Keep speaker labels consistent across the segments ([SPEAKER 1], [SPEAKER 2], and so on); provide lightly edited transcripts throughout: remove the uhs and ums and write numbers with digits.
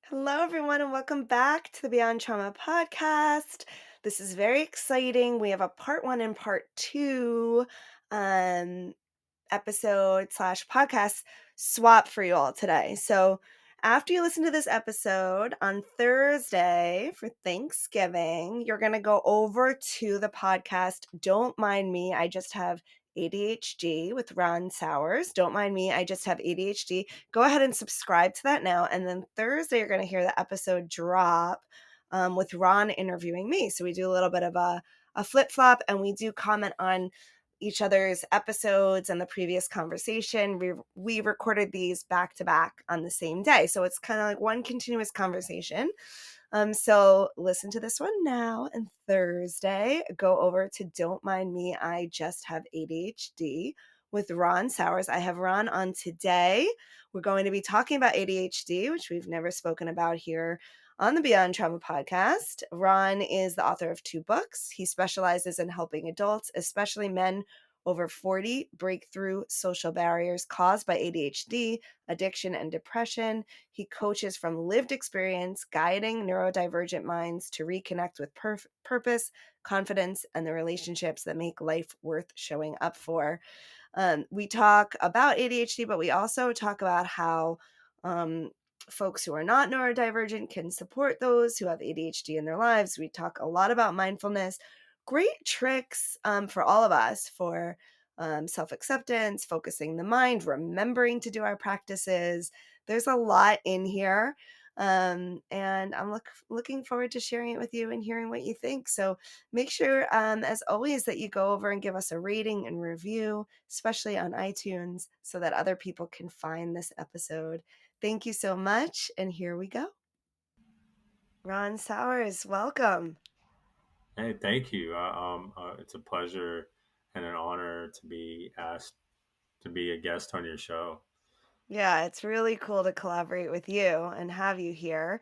[SPEAKER 1] Hello, everyone, and welcome back to the Beyond Trauma podcast. This is very exciting. We have a part one and part two um, episode slash podcast swap for you all today. So, after you listen to this episode on Thursday for Thanksgiving, you're going to go over to the podcast Don't Mind Me, I Just Have ADHD with Ron Souers. Don't mind me, I just have ADHD. Go ahead and subscribe to that now. And then Thursday, you're going to hear the episode drop with Ron interviewing me. So we do a little bit of a flip flop and we do comment on each other's episodes and the previous conversation. We recorded these back to back on the same day. So it's kind of like one continuous conversation. So listen to this one now, and Thursday, go over to Don't Mind Me, I Just Have ADHD with Ron Souers. I have Ron on today. We're going to be talking about ADHD, which we've never spoken about here on the Beyond Trauma podcast. Ron is the author of 2 books. He specializes in helping adults, especially men over 40, break through social barriers caused by ADHD, addiction, and depression. He coaches from lived experience, guiding neurodivergent minds to reconnect with purpose, confidence, and the relationships that make life worth showing up for. We talk about ADHD, but we also talk about how folks who are not neurodivergent can support those who have ADHD in their lives. We talk a lot about mindfulness, great tricks for all of us for self-acceptance, focusing the mind, remembering to do our practices. There's a lot in here. And I'm looking forward to sharing it with you and hearing what you think. So make sure, as always, that you go over and give us a rating and review, especially on iTunes, so that other people can find this episode. Thank you so much. And here we go. Ron Souers, welcome.
[SPEAKER 2] Hey, thank you. It's a pleasure and an honor to be asked to be a guest on your show.
[SPEAKER 1] Yeah, it's really cool to collaborate with you and have you here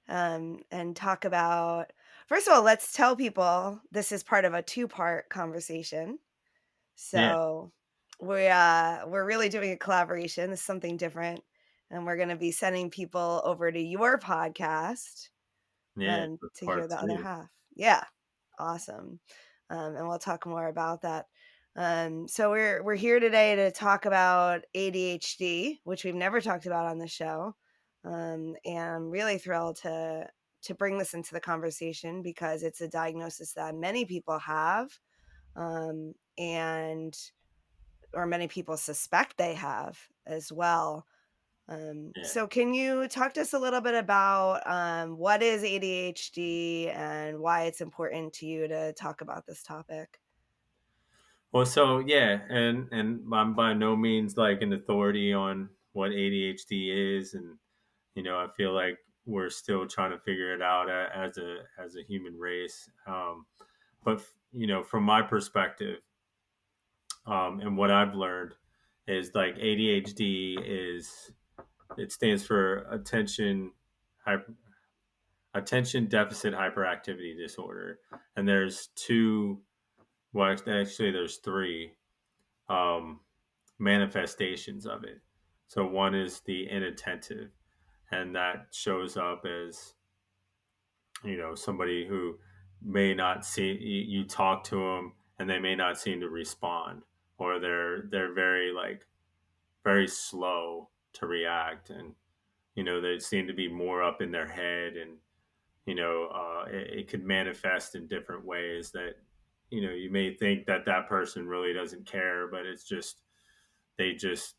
[SPEAKER 1] and talk about. First of all, let's tell people this is part of a 2-part conversation.
[SPEAKER 2] Yeah,
[SPEAKER 1] So we're really doing a collaboration. This is something different, and we're going to be sending people over to your podcast
[SPEAKER 2] yeah, for
[SPEAKER 1] to hear
[SPEAKER 2] part
[SPEAKER 1] the other
[SPEAKER 2] two.
[SPEAKER 1] half. Yeah, awesome. And we'll talk more about that. So we're here today to talk about ADHD, which we've never talked about on the show, and I'm really thrilled to bring this into the conversation because it's a diagnosis that many people have, and or many people suspect they have as well.
[SPEAKER 2] Yeah.
[SPEAKER 1] So can you talk to us a little bit about what is ADHD and why it's important to you to talk about this topic?
[SPEAKER 2] Well, so yeah, and I'm by no means like an authority on what ADHD is, and I feel like we're still trying to figure it out as a human race. But from my perspective, and what I've learned is like ADHD is it stands for hyper, attention deficit hyperactivity disorder, and there's two. Well, actually, there's three um, manifestations of it. So one is the inattentive, and that shows up as somebody who may not see you talk to them and they may not seem to respond, or they're very very slow to react, and they seem to be more up in their head, and it could manifest in different ways that you may think that that person really doesn't care, but it's just they just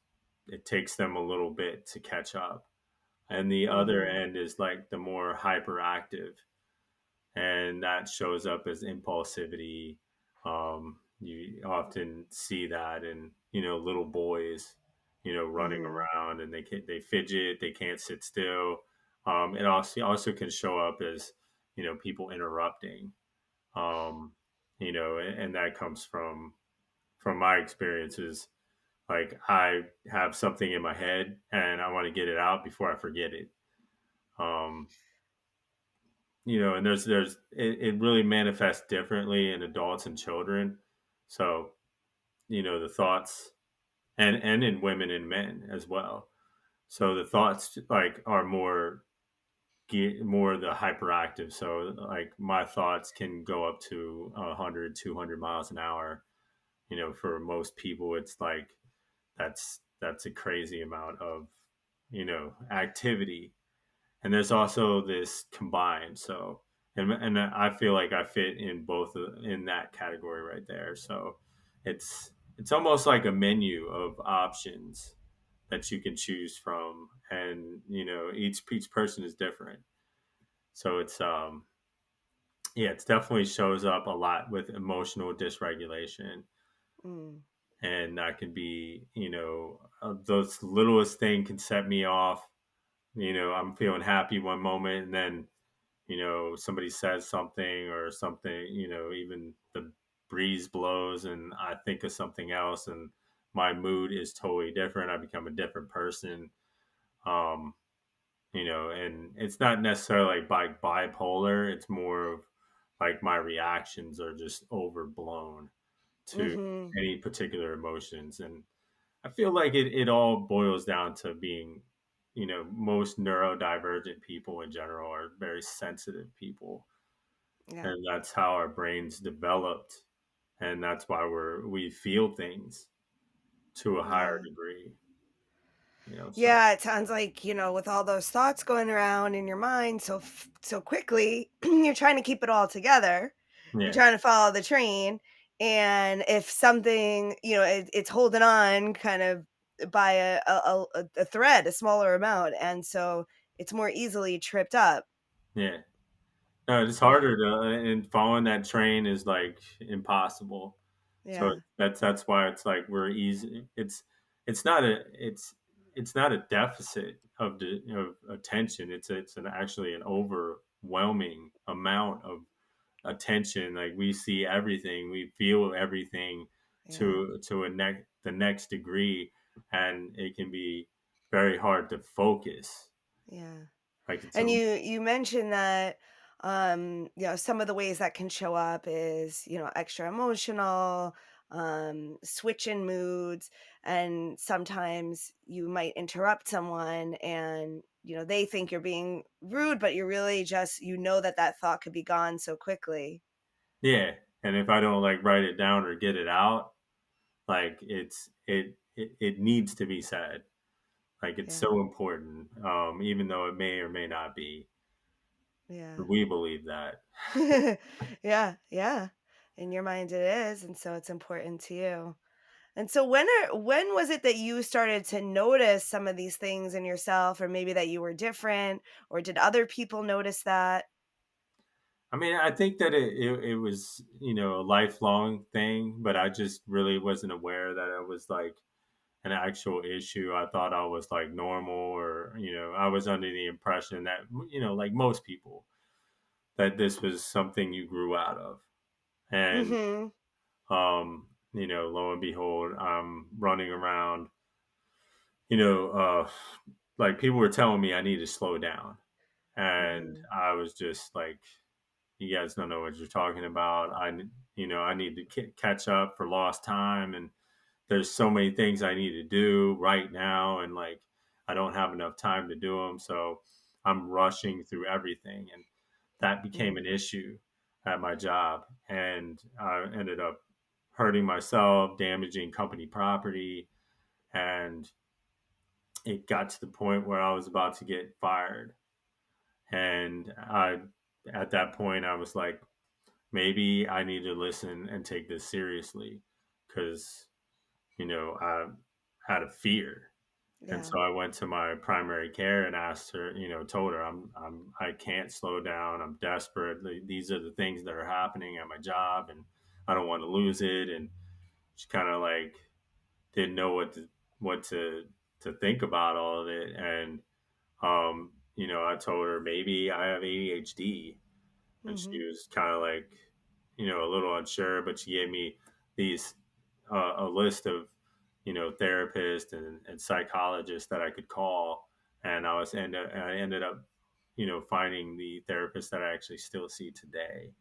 [SPEAKER 2] it takes them a little bit to catch up. And the other
[SPEAKER 1] Mm-hmm.
[SPEAKER 2] end is like the more hyperactive, and that shows up as impulsivity. You often see that in little boys, running
[SPEAKER 1] Mm-hmm.
[SPEAKER 2] around, and they fidget, they can't sit still. It also can show up as people interrupting. Um, and that comes from my experiences. Like I have something in my head and I want to get it out before I forget it. Um, and it really manifests differently in adults and children. So the thoughts and in women and men as well. So the thoughts like are more get more of the hyperactive. So like my thoughts can go up to 100, 200 miles an hour. For most people, it's like that's a crazy amount of activity. And there's also this combined. So and I feel like I fit in both in that category right there. So it's almost like a menu of options that you can choose from, and each person is different. So it's definitely shows up a lot with emotional dysregulation,
[SPEAKER 1] Mm.
[SPEAKER 2] and that can be those littlest thing can set me off. I'm feeling happy one moment, and then somebody says something or something, even the breeze blows and I think of something else, and my mood is totally different. I become a different person. um and it's not necessarily like bipolar. It's more of like my reactions are just overblown to
[SPEAKER 1] Mhm.
[SPEAKER 2] any particular emotions. And I feel like it all boils down to being, most neurodivergent people in general are very sensitive people.
[SPEAKER 1] Yeah.
[SPEAKER 2] And that's how our brains developed. And that's why we feel things to a higher
[SPEAKER 1] Yeah.
[SPEAKER 2] degree, so
[SPEAKER 1] Yeah, it sounds like, with all those thoughts going around in your mind so quickly, you're trying to keep it all together. You're
[SPEAKER 2] yeah,
[SPEAKER 1] trying to follow the train, and if something, it's holding on kind of by a thread, a smaller amount, and so it's more easily tripped up.
[SPEAKER 2] yeah. No, it's
[SPEAKER 1] Yeah.
[SPEAKER 2] harder and following that train is like impossible. So
[SPEAKER 1] Yeah.
[SPEAKER 2] that's why it's like we're easy. It's not a it's not a deficit of attention. It's actually an overwhelming amount of attention. Like we see everything, we feel everything
[SPEAKER 1] Yeah.
[SPEAKER 2] to the next degree, and it can be very hard to focus.
[SPEAKER 1] Yeah.
[SPEAKER 2] Like it's a
[SPEAKER 1] And you mentioned that some of the ways that can show up is, extra emotional, switch in moods, and sometimes you might interrupt someone and they think you're being rude, but you're really just that thought could be gone so quickly.
[SPEAKER 2] Yeah, and if I don't like write it down or get it out, like it needs to be said. Like it's
[SPEAKER 1] Yeah.
[SPEAKER 2] so important, even though it may or may not be.
[SPEAKER 1] Yeah.
[SPEAKER 2] We believe that.
[SPEAKER 1] Yeah, yeah. In your mind it is, and so it's important to you. And so when was it that you started to notice some of these things in yourself, or maybe that you were different, or did other people notice that?
[SPEAKER 2] I mean, I think that it was a lifelong thing, but I just really wasn't aware that it was like an actual issue. I thought I was like normal, or I was under the impression that like most people, that this was something you grew out of. And
[SPEAKER 1] Mhm.
[SPEAKER 2] lo and behold, I'm running around, you know, uh, like people were telling me I need to slow down. And
[SPEAKER 1] Mhm.
[SPEAKER 2] I was just like, you guys don't know what you're talking about. I need to catch up for lost time. And there's so many things I need to do right now. And like, I don't have enough time to do them. So I'm rushing through everything. And that became
[SPEAKER 1] Mm.
[SPEAKER 2] an issue at my job. And I ended up hurting myself, damaging company property. And it got to the point where I was about to get fired. And at that point, I was like, maybe I need to listen and take this seriously, because, I had a fear. And
[SPEAKER 1] Yeah.
[SPEAKER 2] so I went to my primary care and asked her, told her I can't slow down. I'm desperate. These are the things that are happening at my job, and I don't want to lose it. And she kind of like didn't know what to think about all of it. And I told her maybe I have ADHD, and she
[SPEAKER 1] Mhm.
[SPEAKER 2] was kind of like, a little unsure. But she gave me these a list of therapists and psychologists that I could call, and I ended up finding the therapist that I actually still see today.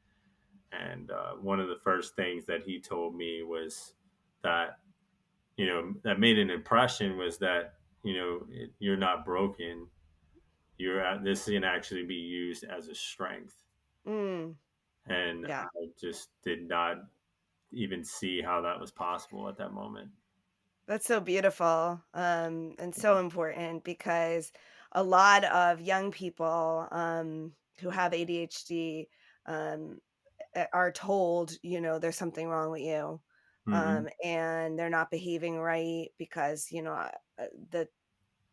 [SPEAKER 2] And one of the first things that he told me was that that made an impression was that you're not broken. this can actually be used as a strength.
[SPEAKER 1] Mm,
[SPEAKER 2] And
[SPEAKER 1] yeah.
[SPEAKER 2] I just did not even see how that was possible at that moment.
[SPEAKER 1] That's so beautiful, and so important because a lot of young people, who have ADHD, um, are told, there's something wrong with you,
[SPEAKER 2] Hmm.
[SPEAKER 1] and they're not behaving right because,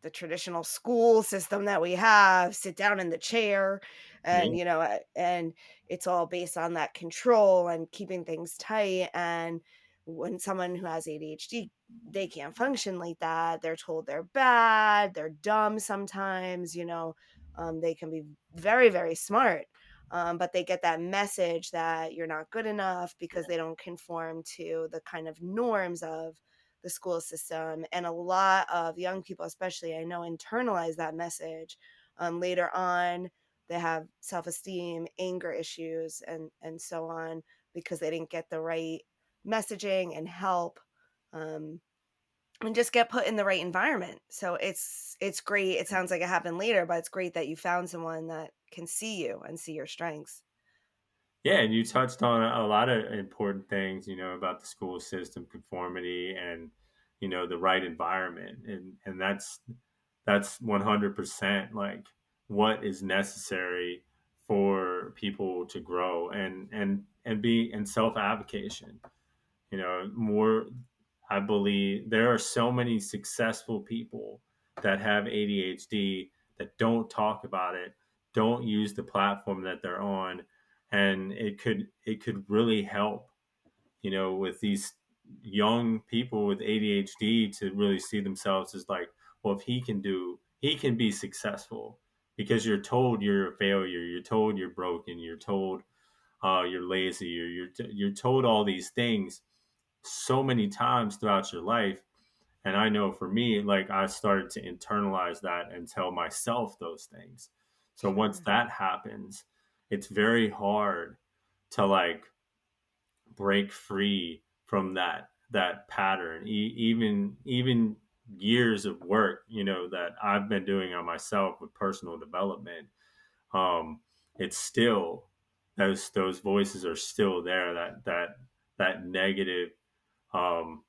[SPEAKER 1] the traditional school system that we have, sit down in the chair, and
[SPEAKER 2] Yeah.
[SPEAKER 1] and it's all based on that control and keeping things tight. And when someone who has ADHD, they can't function like that. They're told they're bad, they're dumb sometimes. They can be very, very smart, but they get that message that you're not good enough because they don't conform to the kind of norms of the school system. And a lot of young people, especially, I know, internalize that message. Later on, they have self-esteem, anger issues, and so on, because they didn't get the right messaging and help, um, and just get put in the right environment. So it's great. It sounds like it happened later, but it's great that you found someone that can see you and see your strengths.
[SPEAKER 2] Yeah, and you touched on a lot of important things, about the school system, conformity, and the right environment, and that's 100% like what is necessary for people to grow and be in self advocation. More. I believe there are so many successful people that have ADHD that don't talk about it, don't use the platform that they're on, and it could really help, with these young people with ADHD to really see themselves as like, well, if he can be successful because you're told you're a failure, you're told you're broken, you're told you're lazy, or you're told all these things so many times throughout your life. And I know for me, like I started to internalize that and tell myself those things. So once
[SPEAKER 1] Sure.
[SPEAKER 2] that happens, it's very hard to like break free from that pattern. Even years of work, that I've been doing on myself with personal development, it's still those voices are still there. That negative um,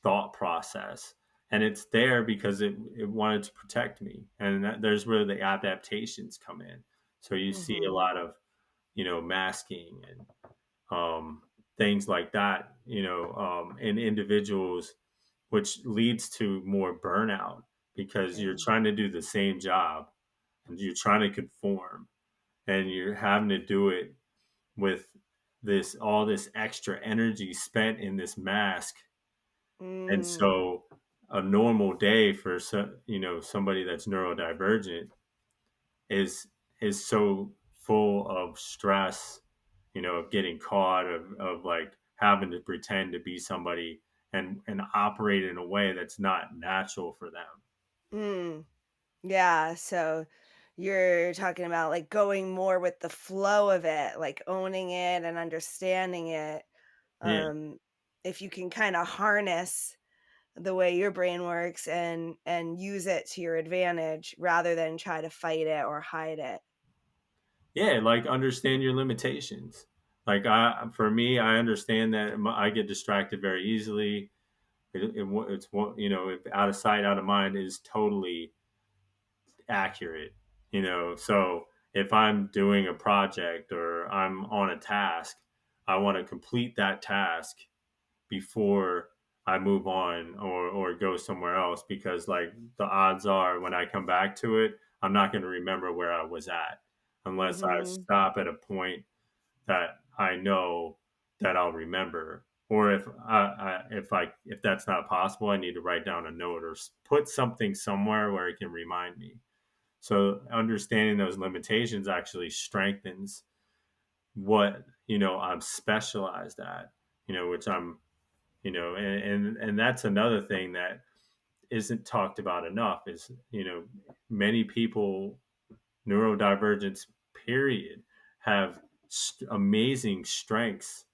[SPEAKER 2] thought process, and it's there because it wanted to protect me, and there's where the adaptations come in. So you see a
[SPEAKER 1] Hmm.
[SPEAKER 2] lot of masking and things like that, in individuals, which leads to more burnout because you're
[SPEAKER 1] Yeah.
[SPEAKER 2] trying to do the same job and you're trying to conform and you're having to do it with this all this extra energy spent in this mask. And
[SPEAKER 1] Mm,
[SPEAKER 2] so a normal day for somebody that's neurodivergent is so full of stress, of getting caught, of like having to pretend to be somebody and operate in a way that's not natural for them.
[SPEAKER 1] mm. Yeah, so you're talking about, like, going more with the flow of it, like, owning it and understanding it.
[SPEAKER 2] Yeah.
[SPEAKER 1] Um, if you can kinda harness the way your brain works and use it to your advantage rather than try to fight it or hide it.
[SPEAKER 2] Yeah, like understand your limitations. Like for me, I understand that I get distracted very easily. It's if out of sight, out of mind is totally accurate. So if I'm doing a project or I'm on a task, I want to complete that task before I move on or go somewhere else because like the odds are when I come back to it, I'm not going to remember where I was at unless I
[SPEAKER 1] Mhm.
[SPEAKER 2] stop at a point that I know that I'll remember. Or if that's not possible, I need to write down a note or put something somewhere where it can remind me. So understanding those limitations actually strengthens what I'm specialized at. Which I'm and that's another thing that isn't talked about enough is many people neurodivergence period have amazing strengths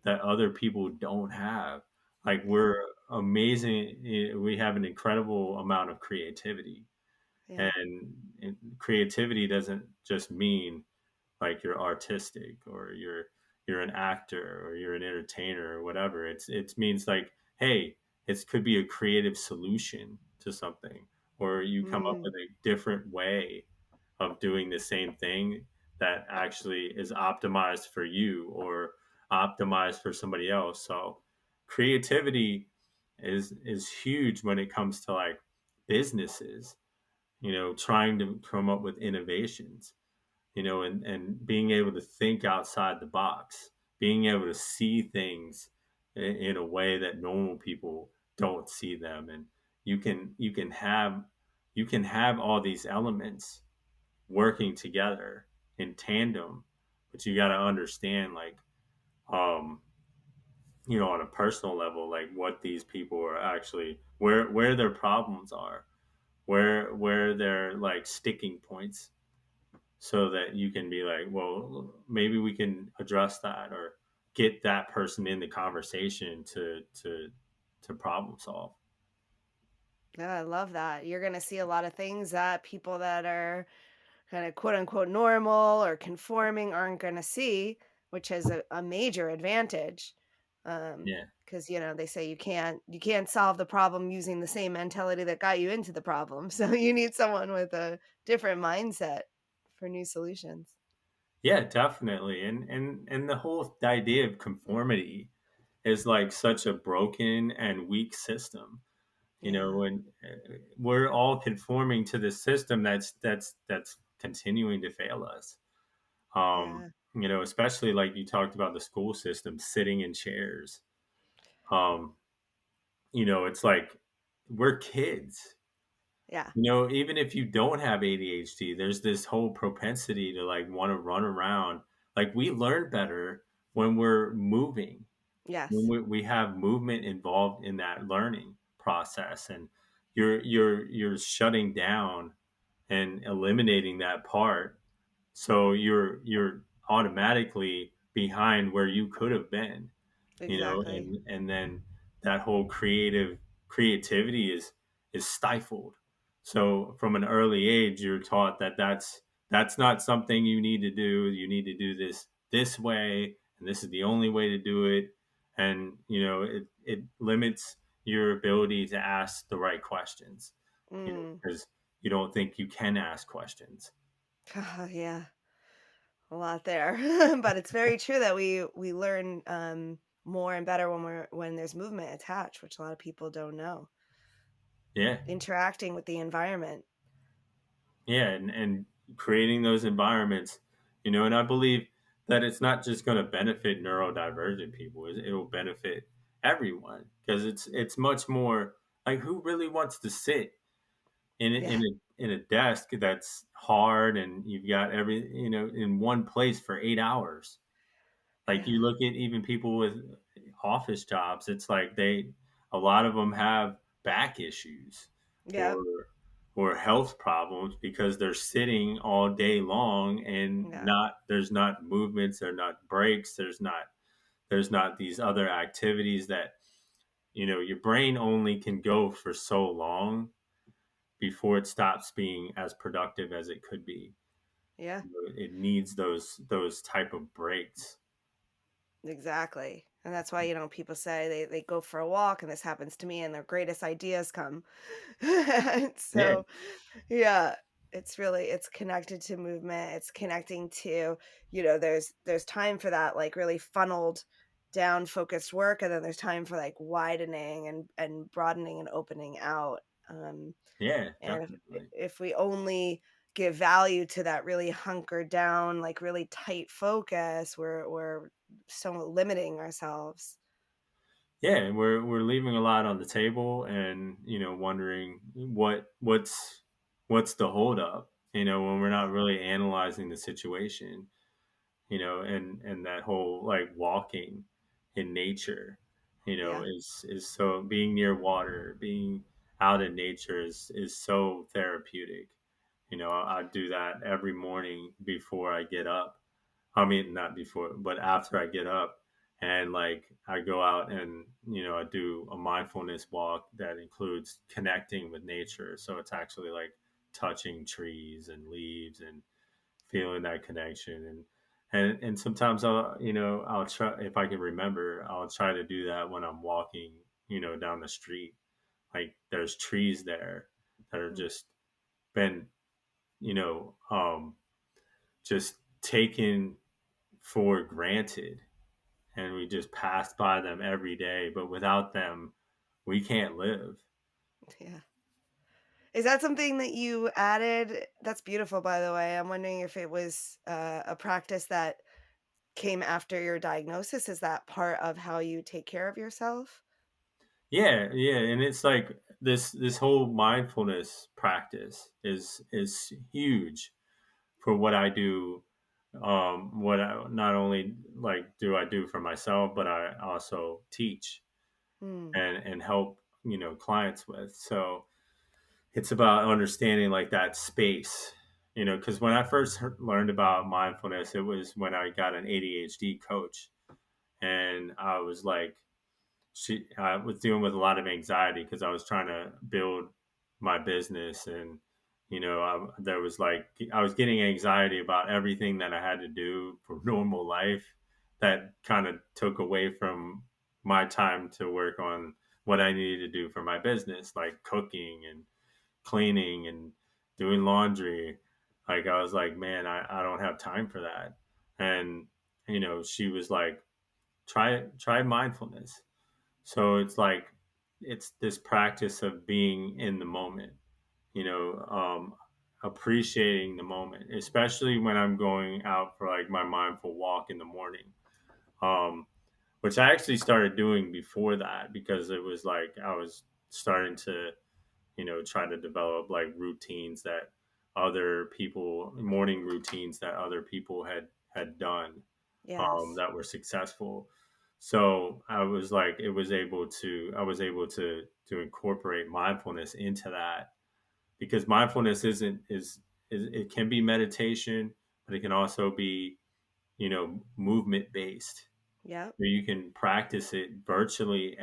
[SPEAKER 2] that other people don't have. Like
[SPEAKER 1] Yeah,
[SPEAKER 2] we're amazing, we have an incredible amount of creativity
[SPEAKER 1] yeah.
[SPEAKER 2] and creativity doesn't just mean like you're artistic or you're an actor or you're an entertainer or whatever. It means like, hey, it could be a creative solution to something, or you come up with
[SPEAKER 1] Mm.
[SPEAKER 2] a different way of doing the same thing that actually is optimized for you or optimized for somebody else. So creativity is huge when it comes to like businesses, trying to come up with innovations, and being able to think outside the box, being able to see things in a way that normal people don't see them. And you can have all these elements working together in tandem, but you got to understand like, um on a personal level, like what these people are actually, where their problems are, where their like sticking points, so that you can be like, well, maybe we can address that or get that person in the conversation to problem solve.
[SPEAKER 1] Yeah, I love that. You're going to see a lot of things that people that are kind of quote unquote normal or conforming aren't going to see, which is a major advantage.
[SPEAKER 2] Yeah.
[SPEAKER 1] Because they say you can't solve the problem using the same mentality that got you into the problem. So you need someone with a different mindset for new solutions.
[SPEAKER 2] Yeah, definitely. And the whole idea of conformity is like such a broken and weak system.
[SPEAKER 1] Yeah.
[SPEAKER 2] When we're all conforming to this system that's continuing to fail us.
[SPEAKER 1] Yeah.
[SPEAKER 2] Especially like you talked about the school system, sitting in chairs. Um, it's like we're kids.
[SPEAKER 1] Yeah.
[SPEAKER 2] Even if you don't have ADHD, there's this whole propensity to like want to run around. Like we learn better when we're moving, when
[SPEAKER 1] Yes.
[SPEAKER 2] we have movement involved in that learning process, and you're shutting down and eliminating that part, so you're automatically behind where you could have been,
[SPEAKER 1] Exactly.
[SPEAKER 2] and then that whole creativity is stifled. So from an early age, you're taught that that's not something you need to do. You need to do this way, and this is the only way to do it. And it limits your ability to ask the right questions,
[SPEAKER 1] Mm.
[SPEAKER 2] because you don't think you can ask questions.
[SPEAKER 1] Yeah. A lot there. But it's very true that we learn more and better when there's movement attached, which a lot of people don't know.
[SPEAKER 2] Yeah.
[SPEAKER 1] Interacting with the environment.
[SPEAKER 2] Yeah, and creating those environments, and I believe that it's not just going to benefit neurodivergent people; it'll benefit everyone, because it's much more like, who really wants to sit
[SPEAKER 1] Yeah.
[SPEAKER 2] in a desk that's hard, and you've got every in one place for 8 hours. Like
[SPEAKER 1] Yeah.
[SPEAKER 2] you look at even people with office jobs, it's like a lot of them have back issues
[SPEAKER 1] Yeah.
[SPEAKER 2] or health problems because they're sitting all day long, and
[SPEAKER 1] Yeah.
[SPEAKER 2] not there's not movements, there's not breaks, there's not these other activities that your brain only can go for so long before it stops being as productive as it could be.
[SPEAKER 1] Yeah.
[SPEAKER 2] It needs those type of breaks.
[SPEAKER 1] Exactly. And that's why, people say they go for a walk, and this happens to me, and their greatest ideas come.
[SPEAKER 2] Yeah.
[SPEAKER 1] So yeah, it's connected to movement. It's connecting to, there's time for that like really funneled down focused work, and then there's time for like widening and broadening and opening out.
[SPEAKER 2] Yeah,
[SPEAKER 1] And
[SPEAKER 2] definitely.
[SPEAKER 1] if we only give value to that really hunkered down, like really tight focus, we're so limiting ourselves.
[SPEAKER 2] Yeah, and we're leaving a lot on the table, and wondering what's the holdup, when we're not really analyzing the situation, and that whole like walking in nature,
[SPEAKER 1] Yeah.
[SPEAKER 2] is so, being near water, being out in nature is so therapeutic. I do that every morning before I get up. I mean, not before, but after I get up, and like I go out and I do a mindfulness walk that includes connecting with nature. So it's actually like touching trees and leaves and feeling that connection. And sometimes I'll try, if I can remember, I'll try to do that when I'm walking, down the street. Like there's trees there that are
[SPEAKER 1] Mm.
[SPEAKER 2] just been, you know, um, just taken for granted, and we just pass by them every day. But without them, we can't live.
[SPEAKER 1] Yeah. Is that something that you added? That's beautiful, by the way. I'm wondering if it was, a practice that came after your diagnosis. Is that part of how you take care of yourself?
[SPEAKER 2] Yeah, yeah, and it's like this whole mindfulness practice is huge for what I do. What I not only like do I do for myself, but I also teach
[SPEAKER 1] Mm,
[SPEAKER 2] and help clients with. So it's about understanding like that space, because when I first learned about mindfulness, it was when I got an ADHD coach, and I was like, I was dealing with a lot of anxiety because I was trying to build my business, and there was like I was getting anxiety about everything that I had to do for normal life that kind of took away from my time to work on what I needed to do for my business, like cooking and cleaning and doing laundry. Like I was like, man, I don't have time for that. And she was like, try mindfulness. So it's like it's this practice of being in the moment, you know, um, appreciating the moment, especially when I'm going out for like my mindful walk in the morning. Um, which I actually started doing before that because it was like I was starting to, try to develop like morning routines that other people had done,
[SPEAKER 1] yes.
[SPEAKER 2] that were successful. So I was able to incorporate mindfulness into that, because mindfulness is it can be meditation, but it can also be, movement based,
[SPEAKER 1] Yep.
[SPEAKER 2] where you can practice it virtually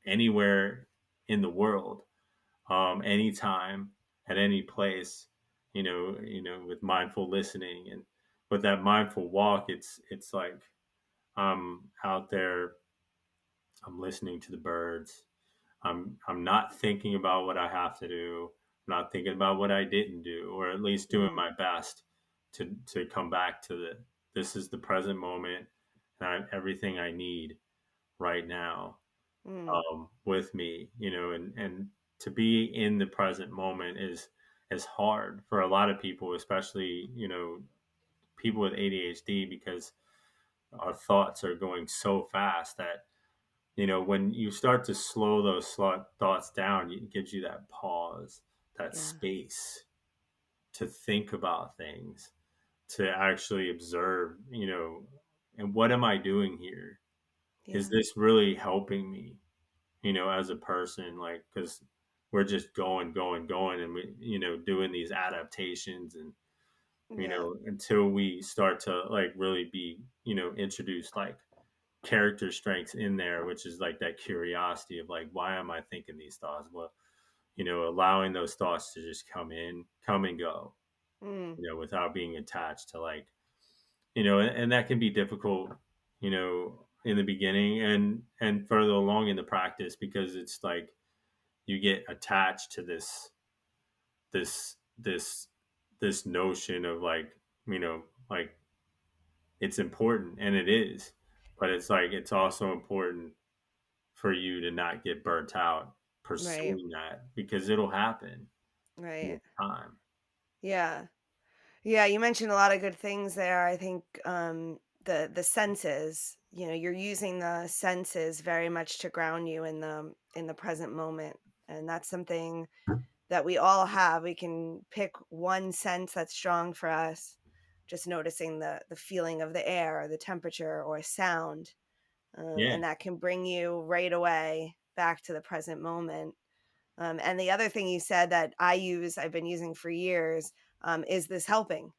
[SPEAKER 2] anywhere in the world, anytime, at any place, with mindful listening. And with that mindful walk, it's like I'm out there, I'm listening to the birds. I'm not thinking about what I have to do. I'm not thinking about what I didn't do, or at least doing
[SPEAKER 1] Mm,
[SPEAKER 2] my best to come back to this is the present moment, and everything I need right now,
[SPEAKER 1] mm,
[SPEAKER 2] with me, and to be in the present moment is hard for a lot of people, especially people with ADHD, because our thoughts are going so fast that when you start to slow those thoughts down, it gives you that pause, that
[SPEAKER 1] yeah.
[SPEAKER 2] space to think about things, to actually observe, and what am I doing here? Is
[SPEAKER 1] Yeah.
[SPEAKER 2] this really helping me, as a person? Like, because we're just going, and we, doing these adaptations, and
[SPEAKER 1] Yeah.
[SPEAKER 2] until we start to like really be, introduced like character strengths in there, which is like that curiosity of like, why am I thinking these thoughts? Well, allowing those thoughts to just come and go,
[SPEAKER 1] Mm,
[SPEAKER 2] without being attached to like, and that can be difficult, in the beginning and further along in the practice, because it's like you get attached to this this this notion of like, like it's important, and it is, but it's like it's also important for you to not get burnt out
[SPEAKER 1] right.
[SPEAKER 2] pursuing that, because it'll happen with
[SPEAKER 1] Right.
[SPEAKER 2] time.
[SPEAKER 1] Yeah. Yeah, you mentioned a lot of good things there. I think the senses, you're using the senses very much to ground you in the present moment. And that's something that we all have. We can pick one sense that's strong for us, just noticing the feeling of the air, or the temperature, or a sound.
[SPEAKER 2] Yeah,
[SPEAKER 1] And that can bring you right away back to the present moment. And the other thing you said that I've been using for years, is this helping?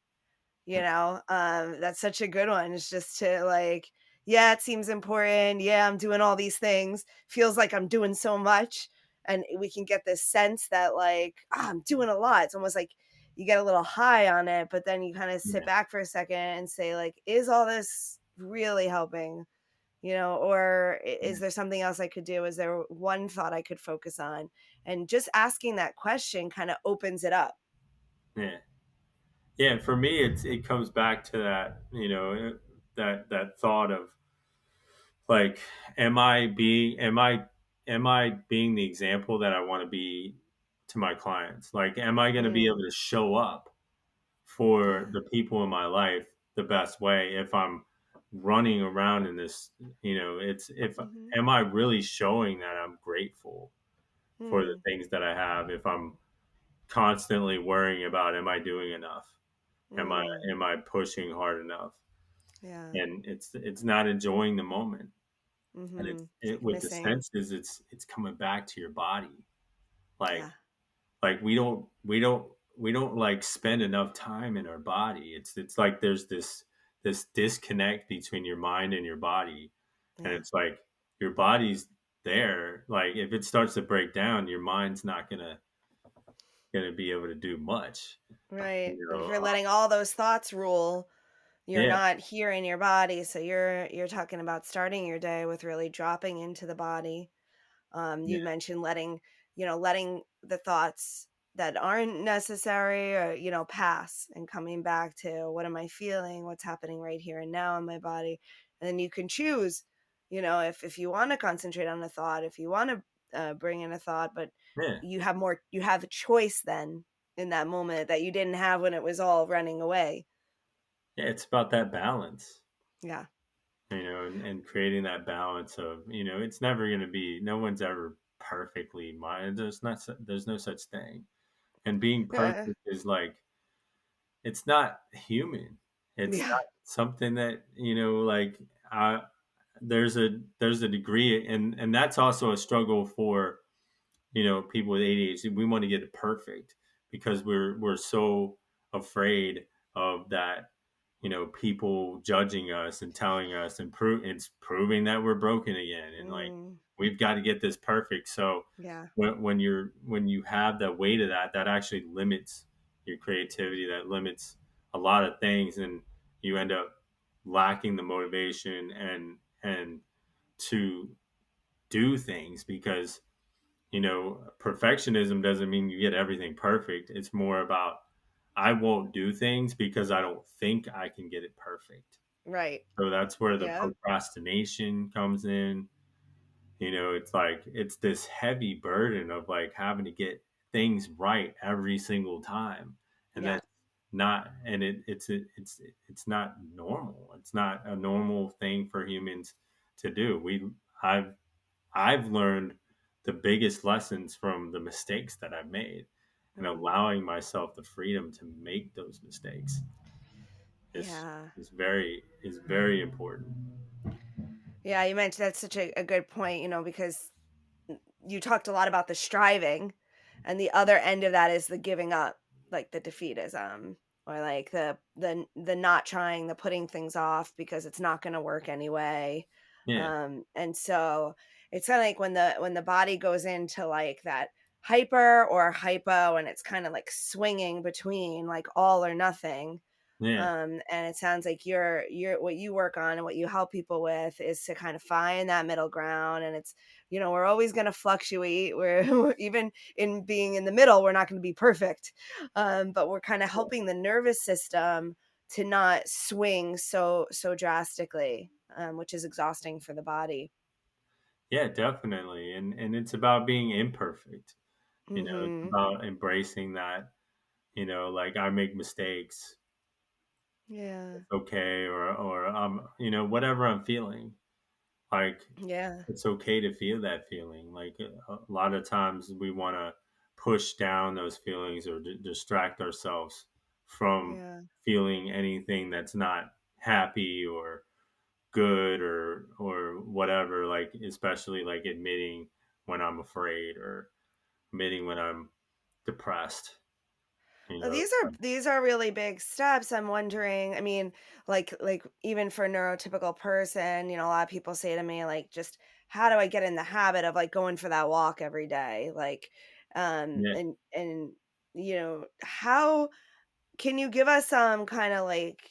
[SPEAKER 1] That's such a good one. It's just to like, yeah, it seems important. Yeah, I'm doing all these things. Feels like I'm doing so much. and we can get this sense that like, I'm doing a lot. It's almost like you get a little high on it, but then you kind of sit
[SPEAKER 2] Yeah.
[SPEAKER 1] back for a second and say like, is all this really helping? Or is
[SPEAKER 2] Yeah.
[SPEAKER 1] there something else I could do? Is there one thought I could focus on? And just asking that question kind of opens it up.
[SPEAKER 2] Yeah. Yeah. For me, it comes back to that, that thought of like, am I being the example that I want to be to my clients? Like, am I going to be able
[SPEAKER 1] Mm,
[SPEAKER 2] to show up for
[SPEAKER 1] yeah.
[SPEAKER 2] the people in my life the best way if I'm running around in this, it's if
[SPEAKER 1] Hmm.
[SPEAKER 2] am I really showing that I'm grateful for the
[SPEAKER 1] Mm,
[SPEAKER 2] things that I have if I'm constantly worrying about, am I doing enough? Am I
[SPEAKER 1] mm,
[SPEAKER 2] am I pushing hard enough?
[SPEAKER 1] yeah.
[SPEAKER 2] And it's not enjoying the moment. And
[SPEAKER 1] Hmm. It's like
[SPEAKER 2] with the
[SPEAKER 1] missing.
[SPEAKER 2] senses, it's coming back to your body. Like
[SPEAKER 1] Yeah.
[SPEAKER 2] we don't like spend enough time in our body. It's like there's this disconnect between your mind and your body, and
[SPEAKER 1] Yeah.
[SPEAKER 2] it's like your body's there. Like if it starts to break down, your mind's not gonna be able to do much.
[SPEAKER 1] Right.
[SPEAKER 2] You
[SPEAKER 1] If
[SPEAKER 2] know?
[SPEAKER 1] you're letting all those thoughts rule, you're
[SPEAKER 2] Yeah,
[SPEAKER 1] not here in your body. So you're talking about starting your day with really dropping into the body.
[SPEAKER 2] yeah,
[SPEAKER 1] You mentioned letting the thoughts that aren't necessary or, pass and coming back to what am I feeling? What's happening right here and now in my body? And then you can choose, if you want to concentrate on a thought, if you want to bring in a thought, but
[SPEAKER 2] yeah,
[SPEAKER 1] you have a choice then in that moment that you didn't have when it was all running away.
[SPEAKER 2] yeah. It's about that balance.
[SPEAKER 1] Yeah.
[SPEAKER 2] And creating that balance of, it's never going to be, no one's ever perfectly mind. There's no such thing. And being
[SPEAKER 1] Yeah.
[SPEAKER 2] perfect is like, it's not human. It's
[SPEAKER 1] Yeah.
[SPEAKER 2] not something that, like, uh, there's a degree, and that's also a struggle for, people with ADHD. We want to get it perfect because we're so afraid of that, people judging us and telling us and it's proving that we're broken again, and like
[SPEAKER 1] Mm,
[SPEAKER 2] we've got to get this perfect. So
[SPEAKER 1] yeah.
[SPEAKER 2] when you have the weight of that actually limits your creativity, that limits a lot of things, and you end up lacking the motivation and to do things because perfectionism doesn't mean you get everything perfect. It's more about I won't do things because I don't think I can get it perfect.
[SPEAKER 1] Right.
[SPEAKER 2] So that's where the
[SPEAKER 1] Yeah.
[SPEAKER 2] procrastination comes in. It's like it's this heavy burden of like having to get things right every single time. And
[SPEAKER 1] Yeah.
[SPEAKER 2] that's not and it's not normal. It's not a normal thing for humans to do. I've I've learned the biggest lessons from the mistakes that I've made, and
[SPEAKER 1] Mm,
[SPEAKER 2] allowing myself the freedom to make those mistakes is
[SPEAKER 1] yeah.
[SPEAKER 2] is very important.
[SPEAKER 1] Yeah, you mentioned that's such a good point, because you talked a lot about the striving, and the other end of that is the giving up, like the defeatism, or like the not trying, the putting things off because it's not going to work anyway.
[SPEAKER 2] Yeah,
[SPEAKER 1] And so it's kind of like when the body goes into like that hyper or hypo, and it's kind of like swinging between like all or nothing.
[SPEAKER 2] yeah,
[SPEAKER 1] And it sounds like you're what you work on and what you help people with is to kind of find that middle ground. And it's, we're always going to fluctuate. We're even in being in the middle, we're not going to be perfect. But we're kind of helping the nervous system to not swing so drastically, which is exhausting for the body.
[SPEAKER 2] yeah, definitely. And it's about being imperfect. It's
[SPEAKER 1] Hmm.
[SPEAKER 2] about embracing that. Like I make mistakes.
[SPEAKER 1] Yeah.
[SPEAKER 2] It's okay, or whatever I'm feeling. Like
[SPEAKER 1] Yeah.
[SPEAKER 2] it's okay to feel that feeling. Like a lot of times we want to push down those feelings or distract ourselves from
[SPEAKER 1] Yeah.
[SPEAKER 2] feeling anything that's not happy or good or whatever. Like especially like admitting when I'm afraid or admitting when I'm depressed.
[SPEAKER 1] Well,
[SPEAKER 2] the
[SPEAKER 1] these are really big steps. I'm wondering, I mean, like even for a neurotypical person, a lot of people say to me like just how do I get in the habit of like going for that walk every day? Like
[SPEAKER 2] yeah.
[SPEAKER 1] and how can you give us some kinda, like,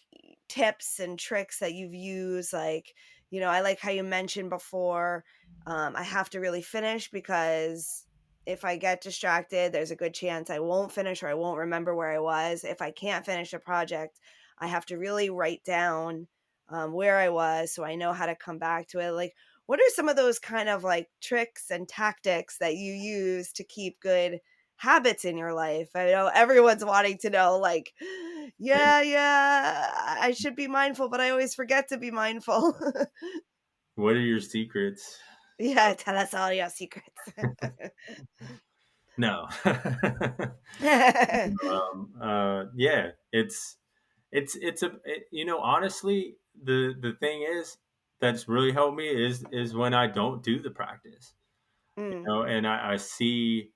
[SPEAKER 1] tips and tricks that you've used? Like, I like how you mentioned before, I have to really finish because if I get distracted, there's a good chance I won't finish or I won't remember where I was. If I can't finish a project, I have to really write down, where I was so I know how to come back to it. Like, what are some of those kind of, like, tricks and tactics that you use to keep good habits in your life? I know everyone's wanting to know, like, yeah, yeah, I should be mindful, but I always forget to be mindful.
[SPEAKER 2] What are your secrets?
[SPEAKER 1] Yeah, tell us all your secrets.
[SPEAKER 2] No. Yeah, honestly, the thing is that's really helped me is when I don't do the practice,
[SPEAKER 1] Mm,
[SPEAKER 2] and I see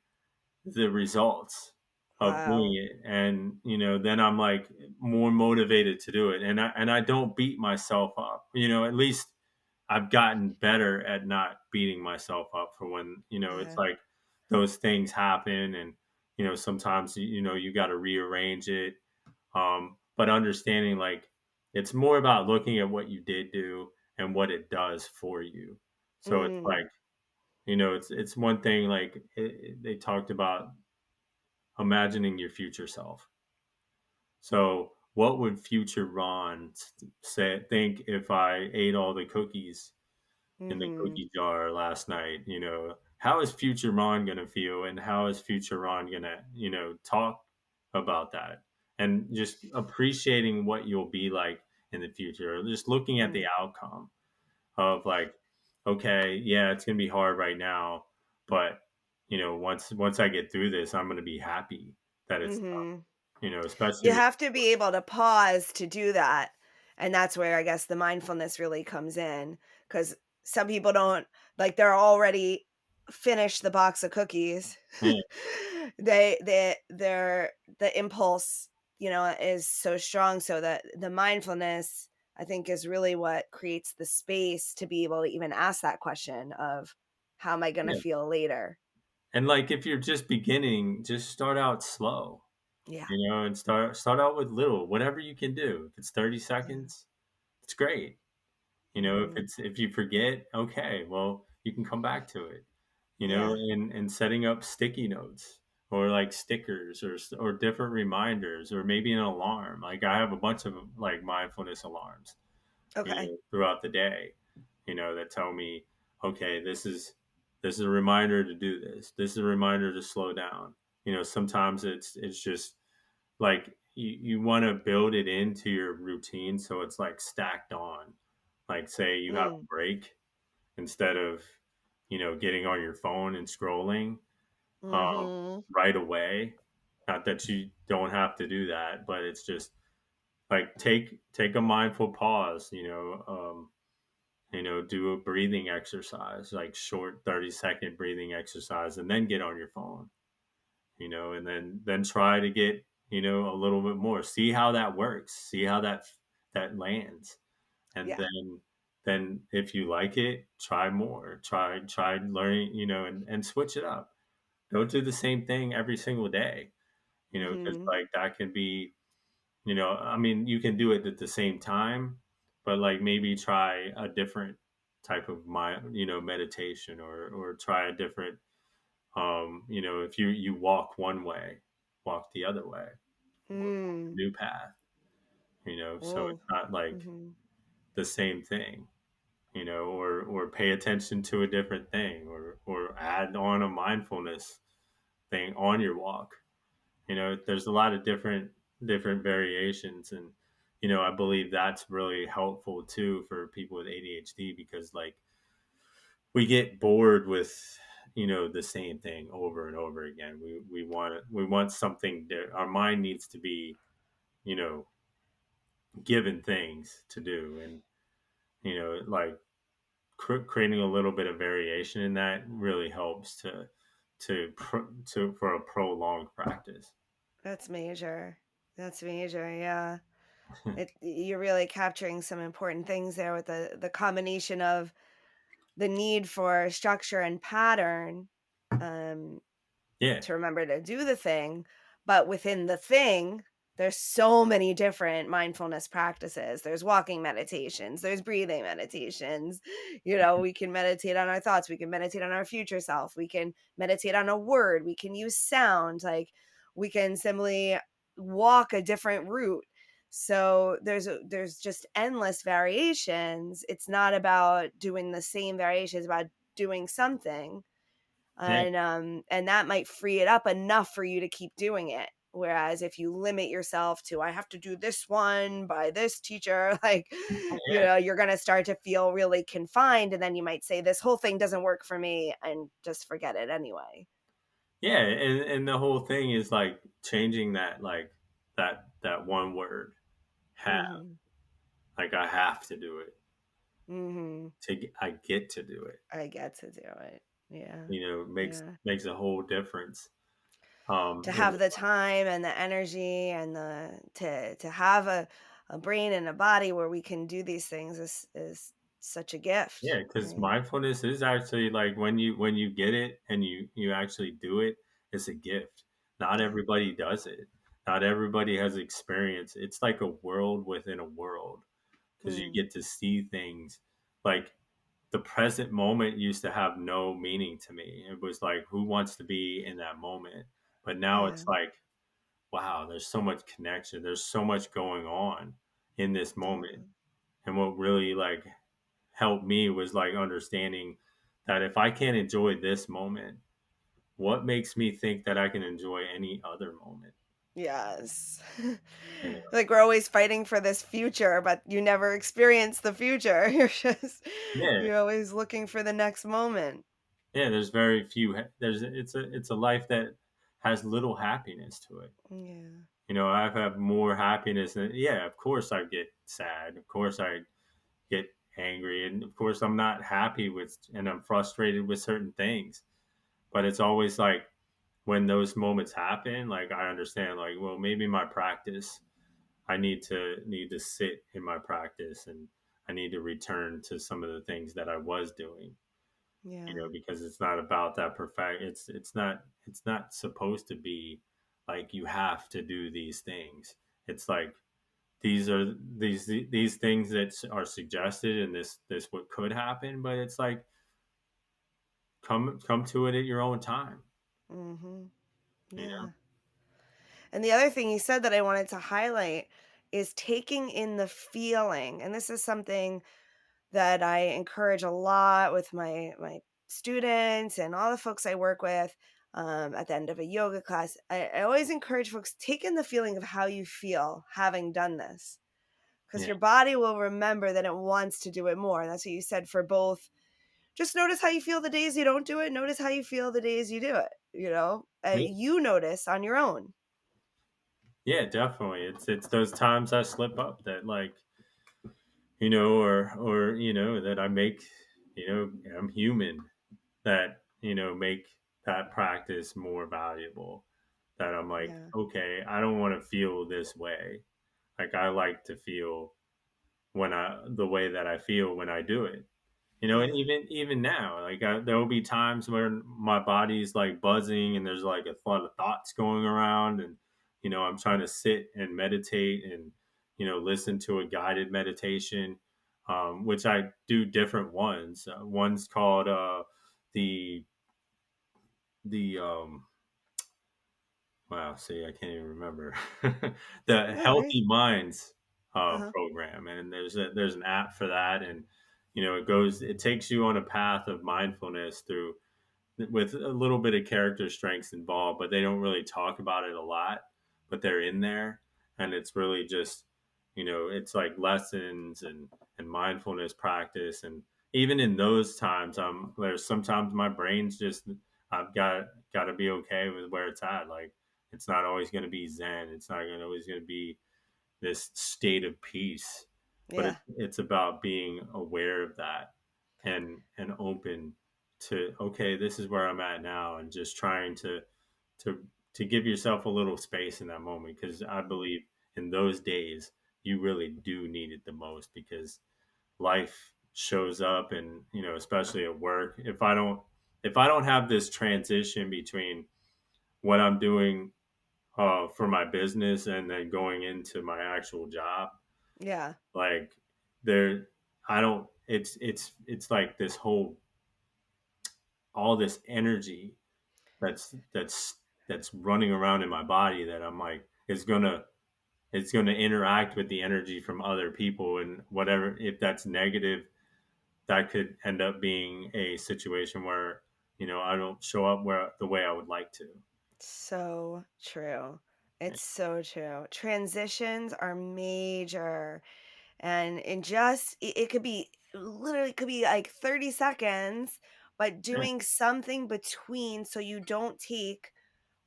[SPEAKER 2] the results of doing
[SPEAKER 1] wow.
[SPEAKER 2] it, and then I'm like more motivated to do it, and I don't beat myself up. At least I've gotten better at not beating myself up for when it's
[SPEAKER 1] Yeah.
[SPEAKER 2] like those things happen, and sometimes you got to rearrange it, but understanding like it's more about looking at what you did do and what it does for you. So it's
[SPEAKER 1] Mm,
[SPEAKER 2] like it's one thing like they talked about imagining your future self. So what would future Ron think if I ate all the cookies in the
[SPEAKER 1] mhm,
[SPEAKER 2] cookie jar last night? How is future Ron going to feel, and how is future Ron going to talk about that, and just appreciating what you'll be like in the future, just looking at the
[SPEAKER 1] mm,
[SPEAKER 2] outcome of like, okay, yeah, it's going to be hard right now, but once I get through this, I'm going to be happy that it's
[SPEAKER 1] mhm.
[SPEAKER 2] especially
[SPEAKER 1] You
[SPEAKER 2] with
[SPEAKER 1] have to be able to pause to do that, and that's where I guess the mindfulness really comes in. Because some people don't like, they're already finished the box of cookies.
[SPEAKER 2] yeah,
[SPEAKER 1] They're the impulse, is so strong, so that the mindfulness, I think, is really what creates the space to be able to even ask that question of, "How am I gonna
[SPEAKER 2] yeah.
[SPEAKER 1] feel later?"
[SPEAKER 2] And like if you're just beginning, just start out slow,
[SPEAKER 1] Yeah,
[SPEAKER 2] and start out with little, whatever you can do. If it's 30
[SPEAKER 1] yeah,
[SPEAKER 2] seconds, it's great. If
[SPEAKER 1] mhm,
[SPEAKER 2] if you forget, okay, well, you can come back to it.
[SPEAKER 1] yeah,
[SPEAKER 2] And setting up sticky notes or like stickers or different reminders or maybe an alarm. Like I have a bunch of like mindfulness alarms,
[SPEAKER 1] okay,
[SPEAKER 2] throughout the day, that tell me, okay, this is a reminder to do this. This is a reminder to slow down. Sometimes it's just like you want to build it into your routine so it's like stacked on. Like say you have a
[SPEAKER 1] mm,
[SPEAKER 2] break instead of getting on your phone and scrolling um,
[SPEAKER 1] mhm,
[SPEAKER 2] right away. Not that you don't have to do that, but it's just like take a mindful pause. Do a breathing exercise, like short 30-second breathing exercise, and then get on your phone. And then try to get a little bit more. See how that works. See how that lands, and
[SPEAKER 1] yeah,
[SPEAKER 2] then if you like it, try more. Try learning, and switch it up. Don't do the same thing every single day, because
[SPEAKER 1] mhm,
[SPEAKER 2] like that can be, I mean, you can do it at the same time, but like maybe try a different type of meditation, or try a different, if you walk one way, walk the other way, or
[SPEAKER 1] mm,
[SPEAKER 2] new path, so
[SPEAKER 1] oh,
[SPEAKER 2] it's not like
[SPEAKER 1] mhm,
[SPEAKER 2] the same thing, or pay attention to a different thing, or add on a mindfulness thing on your walk. There's a lot of different variations, and I believe that's really helpful too for people with ADHD, because like we get bored with the same thing over and over again. We want something that our mind needs to be you know given things to do, and like creating a little bit of variation in that really helps to for a prolonged practice.
[SPEAKER 1] That's major. That's major, yeah. You're really capturing some important things there with the combination of the need for structure and pattern, um,
[SPEAKER 2] Yeah,
[SPEAKER 1] to remember to do the thing, but within the thing, there's so many different mindfulness practices. There's walking meditations, there's breathing meditations. We can meditate on our thoughts, we can meditate on our future self, we can meditate on a word, we can use sound, like we can simply walk a different route. So there's just endless variations. It's not about doing the same variations, about doing something,
[SPEAKER 2] yeah,
[SPEAKER 1] and that might free it up enough for you to keep doing it. Whereas if you limit yourself to, I have to do this one by this teacher, like,
[SPEAKER 2] yeah,
[SPEAKER 1] you're going to start to feel really confined, and then you might say this whole thing doesn't work for me and just forget it anyway.
[SPEAKER 2] yeah. And the whole thing is like changing that, like that one word, have.
[SPEAKER 1] Mhm.
[SPEAKER 2] Like I have to do it.
[SPEAKER 1] Mhm.
[SPEAKER 2] I get to do it.
[SPEAKER 1] I get to do it. Yeah.
[SPEAKER 2] Makes
[SPEAKER 1] Yeah.
[SPEAKER 2] makes a whole difference.
[SPEAKER 1] To
[SPEAKER 2] In
[SPEAKER 1] have the time and the energy and the to have a brain and a body where we can do these things is such a gift,
[SPEAKER 2] Yeah, because
[SPEAKER 1] right?
[SPEAKER 2] mindfulness is actually like when you get it and you actually do it, it's a gift. Not
[SPEAKER 1] Yeah.
[SPEAKER 2] everybody does it. Not everybody has experience. It's like a world within a world because you
[SPEAKER 1] Mm,
[SPEAKER 2] get to see things like the present moment used to have no meaning to me. It was like, who wants to be in that moment? But now
[SPEAKER 1] yeah.
[SPEAKER 2] it's like, wow, there's so much connection. There's so much going on in this moment.
[SPEAKER 1] Yeah.
[SPEAKER 2] And what really like helped me was like understanding that if I can't enjoy this moment, what makes me think that I can enjoy any other moment?
[SPEAKER 1] Yes.
[SPEAKER 2] You
[SPEAKER 1] Like we're always fighting for this future, but you never experience the future.
[SPEAKER 2] know? Yeah,
[SPEAKER 1] You're always looking for the next moment.
[SPEAKER 2] yeah. There's very few. There's it's a life that has little happiness to it.
[SPEAKER 1] Yeah.
[SPEAKER 2] I've had more happiness than, yeah, of course I get sad. Of course I get angry. And of course I'm not happy with, and I'm frustrated with certain things. But it's always like when those moments happen, like I understand, like, well, maybe my practice, I need to sit in my practice and I need to return to some of the things that I was doing,
[SPEAKER 1] Yeah.
[SPEAKER 2] because it's not about that perfect. It's not supposed to be like you have to do these things. It's like these are these things that are suggested, and this what could happen, but it's like come to it at your own time.
[SPEAKER 1] Mhm.
[SPEAKER 2] You know?
[SPEAKER 1] Yeah. And the other thing you said that I wanted to highlight is taking in the feeling. And this is something that I encourage a lot with my students and all the folks I work with, at the end of a yoga class. I always encourage folks, take in the feeling of how you feel having done this, because
[SPEAKER 2] Yeah,
[SPEAKER 1] your body will remember that it wants to do it more. And that's what you said for both. Just notice how you feel the days you don't do it. Notice how you feel the days you do it.
[SPEAKER 2] yeah,
[SPEAKER 1] You notice on your own.
[SPEAKER 2] yeah, definitely. It's those times I slip up that, like, or that I make, I'm human, that make that practice more valuable. That I'm like,
[SPEAKER 1] Yeah.
[SPEAKER 2] okay, I don't want to feel this way. Like I like to feel the way that I feel when I do it. And
[SPEAKER 1] Yeah.
[SPEAKER 2] even now, like there will be times where my body's like buzzing and there's like a lot of thoughts going around, and I'm trying to sit and meditate and listen to a guided meditation, which I do different ones. One's called the the wow, see, I can't even remember the
[SPEAKER 1] No worries.
[SPEAKER 2] Healthy Minds
[SPEAKER 1] Uh-huh.
[SPEAKER 2] program, and there's an app for that, and it takes you on a path of mindfulness through with a little bit of character strengths involved, but they don't really talk about it a lot, but they're in there, and it's really just it's like lessons and mindfulness practice, and even in those times, there's sometimes my brain's just I've got to be okay with where it's at, like it's not always going to be zen. It's not always going to be this state of peace, but
[SPEAKER 1] Yeah.
[SPEAKER 2] it's about being aware of that and open to, okay, this is where I'm at now, and just trying to to give yourself a little space in that moment, because I
[SPEAKER 1] Mm.
[SPEAKER 2] believe in those days you really do need it the most, because life shows up, and especially at work, if I don't have this transition between what I'm doing for my business and then going into my actual job,
[SPEAKER 1] Yeah.
[SPEAKER 2] like there I don't it's like this whole all this energy that's running around in my body that I'm like it's gonna interact with the energy from other people, and whatever, if that's negative, that could end up being a situation where I don't show up where the way I would like to.
[SPEAKER 1] So true.
[SPEAKER 2] Yeah,
[SPEAKER 1] It's so true. Transitions are major. And in just it could be literally could be like 30 seconds, but
[SPEAKER 2] yeah,
[SPEAKER 1] doing something between so you don't take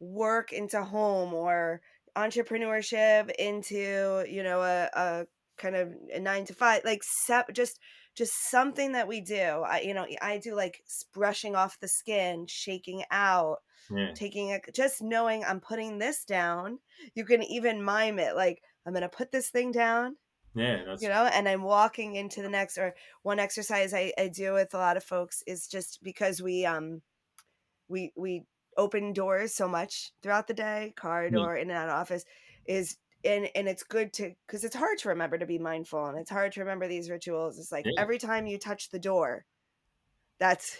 [SPEAKER 1] work into home or entrepreneurship into, a kind of a 9 to 5, like just something that we do. I do like brushing off the skin, shaking out,
[SPEAKER 2] yeah,
[SPEAKER 1] taking a just knowing I'm putting this down. You can even mime it like I'm going to put this thing down,
[SPEAKER 2] yeah. That's
[SPEAKER 1] and I'm walking into the next. Or one exercise I do with a lot of folks is just because we open doors so much throughout the day, car
[SPEAKER 2] yeah,
[SPEAKER 1] door, in and out of office, is and it's good to because it's hard to remember to be mindful, and it's hard to remember these rituals. It's like
[SPEAKER 2] yeah.
[SPEAKER 1] every time you touch the door, that's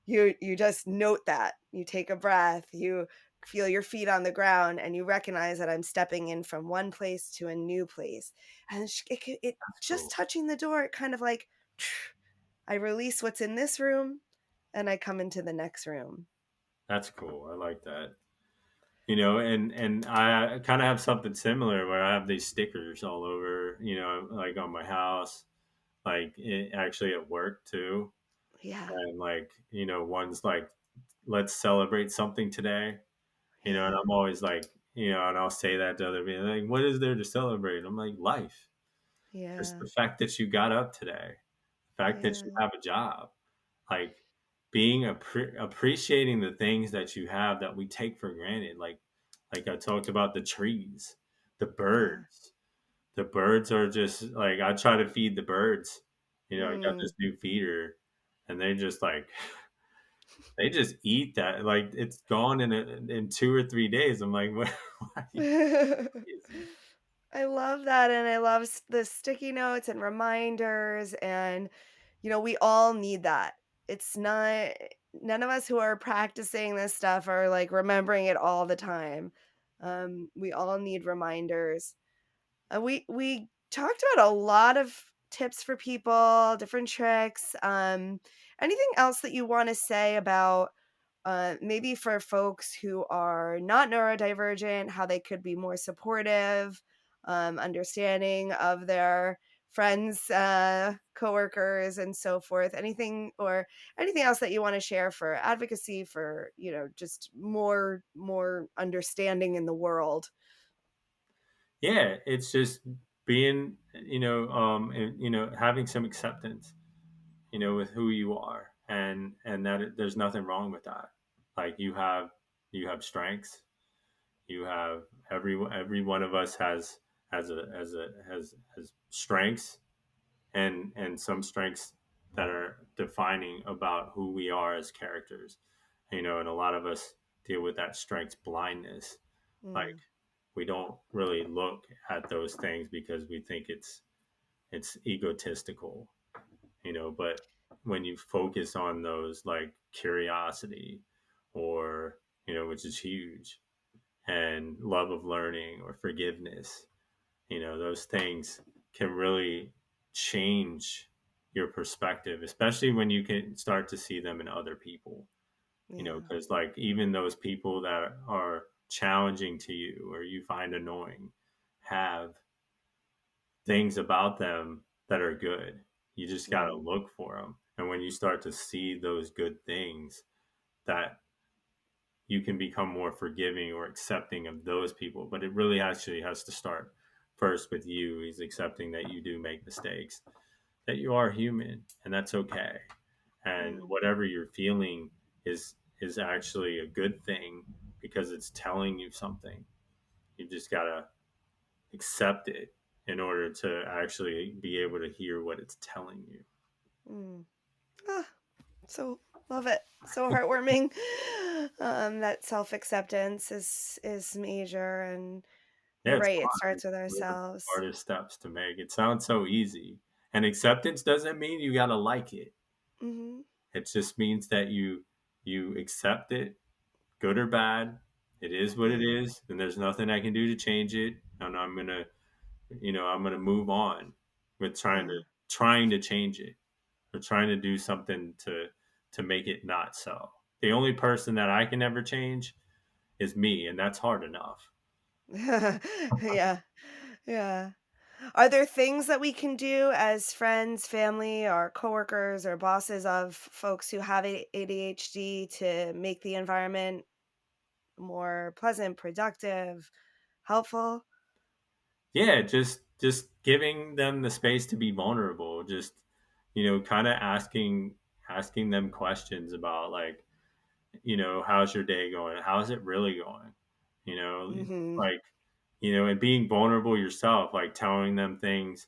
[SPEAKER 1] you just note that. You take a breath, you feel your feet on the ground, and you recognize that I'm stepping in from one place to a new place. And it
[SPEAKER 2] That's
[SPEAKER 1] just
[SPEAKER 2] cool.
[SPEAKER 1] touching the door, it kind of like I release what's in this room and I come into the next room.
[SPEAKER 2] That's cool. I like that. And I kind of have something similar where I have these stickers all over, like on my house, like actually at work too.
[SPEAKER 1] Yeah.
[SPEAKER 2] And like, one's like, let's celebrate something today, and
[SPEAKER 1] Yeah.
[SPEAKER 2] I'm always like, and I'll say that to other people, like, what is there to celebrate? I'm like, life. Just
[SPEAKER 1] Yeah.
[SPEAKER 2] the fact that you got up today, the fact that you
[SPEAKER 1] Yeah.
[SPEAKER 2] have a job, like being appreciating the things that you have that we take for granted. Like I talked about the trees, the
[SPEAKER 1] Yeah.
[SPEAKER 2] birds. The birds are just like, I try to feed the birds. I got
[SPEAKER 1] Mm.
[SPEAKER 2] this new feeder, and they just like they just eat that, like it's gone in 2 or 3 days. I'm like, what? Why are you crazy?
[SPEAKER 1] I love that, and I love the sticky notes and reminders, and we all need that. It's not none of us who are practicing this stuff are like remembering it all the time. We all need reminders. We talked about a lot of tips for people, different tricks. Anything else that you want to say about maybe for folks who are not neurodivergent, how they could be more supportive, understanding of their friends, coworkers, and so forth. Anything else that you want to share for advocacy, for just more understanding in the world?
[SPEAKER 2] Yeah, it's just being, and, having some acceptance, with who you are, and that there's nothing wrong with that. Like you have strengths. You have every one of us has strengths, and some strengths that are defining about who we are as characters. And a lot of us deal with that strengths blindness. Like
[SPEAKER 1] Mm,
[SPEAKER 2] we don't really look at those things because we think it's egotistical, but when you focus on those, like curiosity, or which is huge, and love of learning or forgiveness, those things can really change your perspective, especially when you can start to see them in other people,
[SPEAKER 1] yeah.
[SPEAKER 2] because like even those people that are challenging to you or you find annoying have things about them that are good. You just got to
[SPEAKER 1] Mm,
[SPEAKER 2] look for them. And when you start to see those good things, that you can become more forgiving or accepting of those people. But it really actually has to start first with you, is accepting that you do make mistakes, that you are human, and that's okay. And
[SPEAKER 1] mm,
[SPEAKER 2] whatever you're feeling is actually a good thing, because it's telling you something. You just gotta accept it in order to actually be able to hear what it's telling you.
[SPEAKER 1] Mm. Ah, so love it. So heartwarming. That self-acceptance is major, and
[SPEAKER 2] Yeah,
[SPEAKER 1] you're
[SPEAKER 2] it's
[SPEAKER 1] right, it
[SPEAKER 2] hard.
[SPEAKER 1] starts with
[SPEAKER 2] It's one of the
[SPEAKER 1] ourselves.
[SPEAKER 2] hardest steps to make. It sounds so easy. And acceptance doesn't mean you gotta like it.
[SPEAKER 1] Mhm.
[SPEAKER 2] It just means that you accept it, good or bad. It is what it
[SPEAKER 1] Yeah.
[SPEAKER 2] is, and there's nothing I can do to change it. And I'm gonna move on with
[SPEAKER 1] Yeah.
[SPEAKER 2] trying to change it or trying to do something to make it not so. The only person that I can ever change is me, and that's hard enough.
[SPEAKER 1] Yeah. Yeah. Are there things that we can do as friends, family, or coworkers or bosses of folks who have ADHD to make the environment more pleasant, productive, helpful?
[SPEAKER 2] Yeah, just giving them the space to be vulnerable, just kind of asking them questions about like, how's your day going? How's it really going? You know,
[SPEAKER 1] Mhm.
[SPEAKER 2] like, and being vulnerable yourself, like telling them things,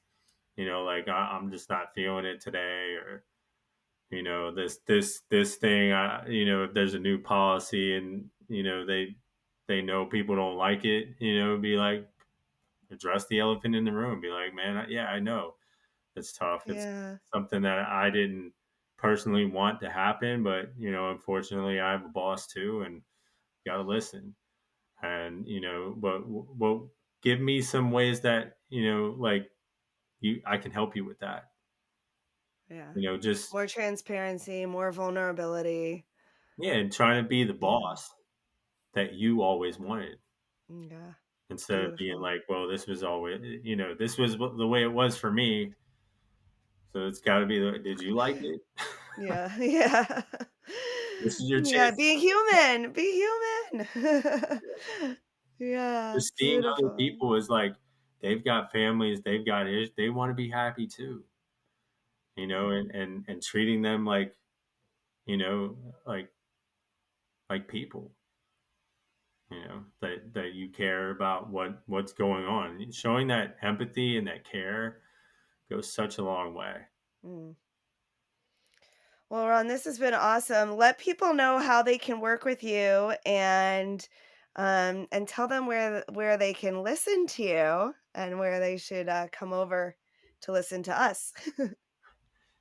[SPEAKER 2] like I'm just not feeling it today, or this thing, if there's a new policy and they know people don't like it, be like, address the elephant in the room. Be like, man, yeah, I know it's tough. It's
[SPEAKER 1] Yeah.
[SPEAKER 2] something that I didn't personally want to happen, but unfortunately, I have a boss too, and got to listen. And but give me some ways that like I can help you with that.
[SPEAKER 1] Yeah.
[SPEAKER 2] Just
[SPEAKER 1] More transparency, more vulnerability.
[SPEAKER 2] yeah, and trying to be the
[SPEAKER 1] Yeah.
[SPEAKER 2] boss that you always wanted
[SPEAKER 1] Yeah.
[SPEAKER 2] instead of being
[SPEAKER 1] Beautiful.
[SPEAKER 2] like, well, this was always this was the way it was for me. So it's got to be the. Did you like it?
[SPEAKER 1] Yeah. Yeah.
[SPEAKER 2] This is your
[SPEAKER 1] Yeah,
[SPEAKER 2] chance.
[SPEAKER 1] be human. Be human. Yeah,
[SPEAKER 2] Just seeing other
[SPEAKER 1] beautiful.
[SPEAKER 2] people is like they've got families, they've got they want to be happy too,
[SPEAKER 1] Yeah.
[SPEAKER 2] and treating them like you know like people, that you care about what's going on. Showing that empathy and that care goes such a long way.
[SPEAKER 1] Mm. Well, Ron, this has been awesome. Let people know how they can work with you, and tell them where they can listen to you and where they should come over to listen to us.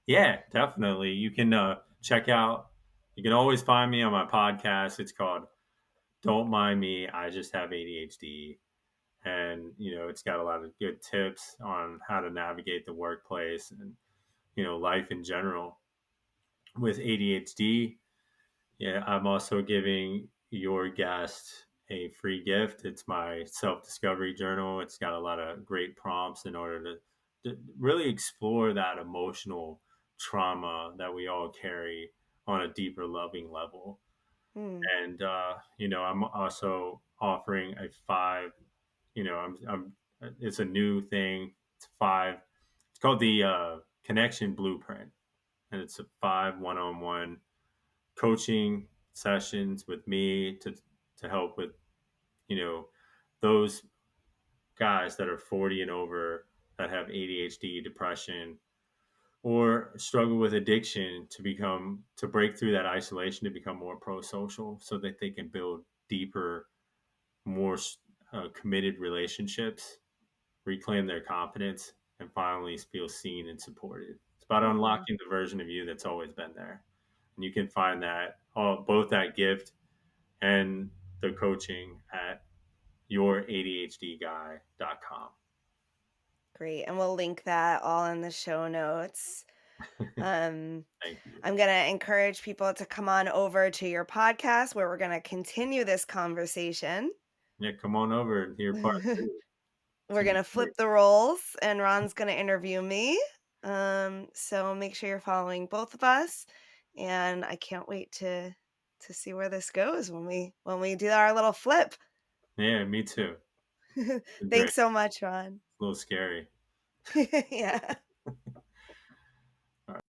[SPEAKER 2] Yeah, definitely. You can check out. You can always find me on my podcast. It's called "Don't Mind Me, I Just Have ADHD." And it's got a lot of good tips on how to navigate the workplace and life in general with ADHD. Yeah, I'm also giving your guest a free gift. It's my self-discovery journal. It's got a lot of great prompts in order to really explore that emotional trauma that we all carry on a deeper loving level.
[SPEAKER 1] Hmm.
[SPEAKER 2] And I'm also offering a five. I'm it's a new thing. It's five. It's called the Connection Blueprint, and it's a 5 one-on-one coaching sessions with me to help with you know those guys that are 40 and over that have ADHD, depression, or struggle with addiction to break through that isolation to become more pro-social so that they can build deeper, more committed relationships, reclaim their confidence, and finally feel seen and supported. It's about
[SPEAKER 1] Hmm.
[SPEAKER 2] unlocking the version of you that's always been there. And you can find that both that gift and the coaching at youradhdguy.com.
[SPEAKER 1] Great. And we'll link that all in the show notes. Um,
[SPEAKER 2] Thank you.
[SPEAKER 1] I'm going to encourage people to come on over to your podcast where we're going to continue this conversation.
[SPEAKER 2] Yeah, come on over and hear part
[SPEAKER 1] We're
[SPEAKER 2] two. It's gonna
[SPEAKER 1] going
[SPEAKER 2] be
[SPEAKER 1] to
[SPEAKER 2] great.
[SPEAKER 1] flip the roles, and Ron's going to interview me. So make sure you're following both of us, and I can't wait to see where this goes when we do our little flip.
[SPEAKER 2] Yeah, me too. It's been great.
[SPEAKER 1] Thanks so much, Ron.
[SPEAKER 2] A little scary.
[SPEAKER 1] Yeah.